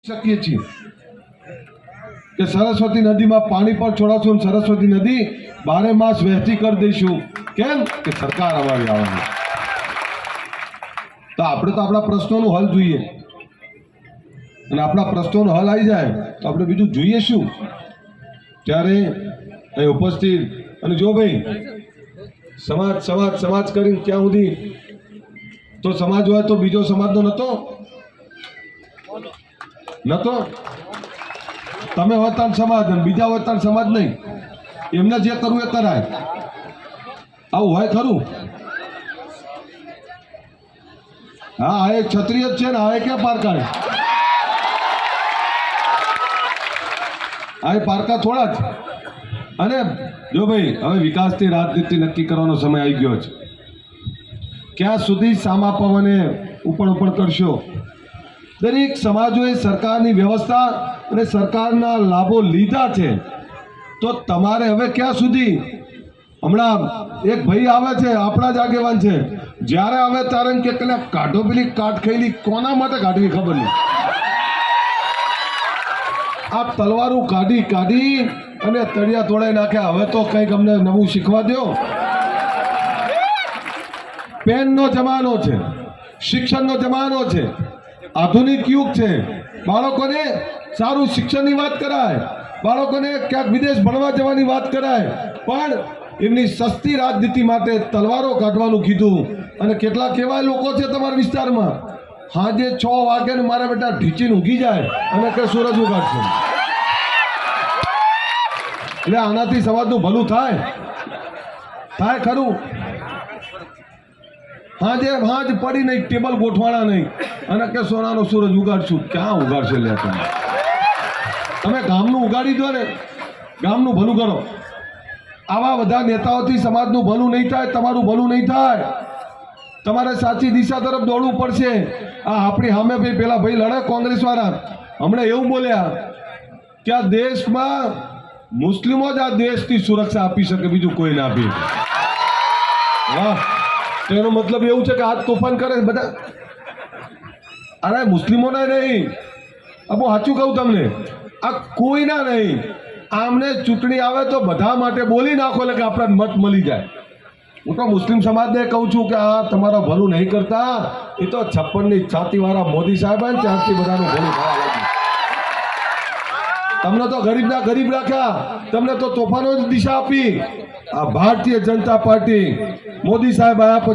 શકીએ છીએ કે સરસ્વતી નદીમાં પાણી પણ છોડાશું, સરસ્વતી નદી 12 માસ વહેતી કરી દઈશું. કેમ કે સરકાર અમારી આવવાની. તો આપણે તો આપણા પ્રશ્નોનું હલ જોઈએ, અને આપણા પ્રશ્નોનો હલ આવી જાય તો આપણે બીજું જોઈએ શું? ત્યારે અહીં ઉપસ્થિત અને જો ભાઈ સમાજ સમાજ સમાજ કરીને ક્યાં સુધી તો સમાજ હોય તો બીજો સમાજનો નતો તમે હોતા સમાજ અને બીજા હોતા સમાજ નહીં. એમને જે કરવું એ કરાય. આવું હોય ખરું? હા, આ એક ક્ષત્રિય જ છે ને, આ ક્યાં પારકા? આ પારકા થોડા જ. અને જો ભાઈ હવે વિકાસની રાજનીતિ નક્કી કરવાનો સમય આવી ગયો છે. ક્યાં સુધી સામા પવને ઉપણ કરશો? દરેક સમાજોએ સરકારની વ્યવસ્થા અને સરકારના લાભો લીધા છે, તો તમારે હવે ક્યાં સુધી? હમણાં એક ભાઈ આવે છે, આપણા જ આગેવાન છે, જ્યારે આવે ત્યારે કે કાઢો પેલી કાટ ખાઈલી. કોના માટે કાઢવી ખબર નહીં. આ તલવારું કાઢી અને તળિયા તોડાઈ નાખ્યા. હવે તો કંઈક અમને નવું શીખવા દો. પેનનો જમાનો છે, શિક્ષણનો જમાનો છે, આધુનિક યુગ છે. બાળકોને સારું શિક્ષણની વાત કરાય, બાળકોને ક્યાંક વિદેશ ભણવા જવાની વાત કરાય, પણ એમની સસ્તી રાજનીતિ માટે તલવારો કાઢવાનું કીધું. અને કેટલાક એવા લોકો છે તમારા વિસ્તારમાં, સાંજે 6 વાગે ને મારા બેટા ઢીચીને ઊંઘી જાય અને કે સૂરજ ઉગાડશે. એટલે આનાથી સમાજનું ભલું થાય ખરું? હાજ પડી નહીં, ટેબલ ગોઠવાના નહીં અને કે સોનાનો સૂરજ ઉગાડશું. ક્યાં ઉગાડશે? લે તમે ગામનું ઉગાડી દો ને, ગામનું ભલું કરો. આવા બધા નેતાઓથી સમાજનું ભલું નહીં થાય, તમારું ભલું નહીં થાય. તમારે સાચી દિશા તરફ દોડવું પડશે. આ આપણી સામે ભાઈ પેલા ભાઈ લડે કોંગ્રેસ વાળા, હમણાં એવું બોલ્યા કે આ દેશમાં મુસ્લિમો જ આ દેશની સુરક્ષા આપી શકે, બીજું કોઈ ના આપી. વાહ! એનો મતલબ એવું છે કે આ તોફાન કરે બધા? અરે મુસ્લિમોના નહીં, બહુ સાચું કહું તમને, આ કોઈના નહીં. આમને ચૂંટણી આવે તો બધા માટે બોલી નાખો એટલે કે આપણને મત મળી જાય. હું તો મુસ્લિમ સમાજને કહું છું કે આ તમારા ભલું નહીં કરતા. એ તો 56ની છાતીવાળા મોદી સાહેબ ને ત્યારથી બધાનું ભલું થવા લાગ્યું. તમને તો ગરીબના ગરીબ રાખ્યા, તમને તો તોફાનો જ દિશા આપી. આ ભારતીય જનતા પાર્ટી મોદી સાહેબ આયા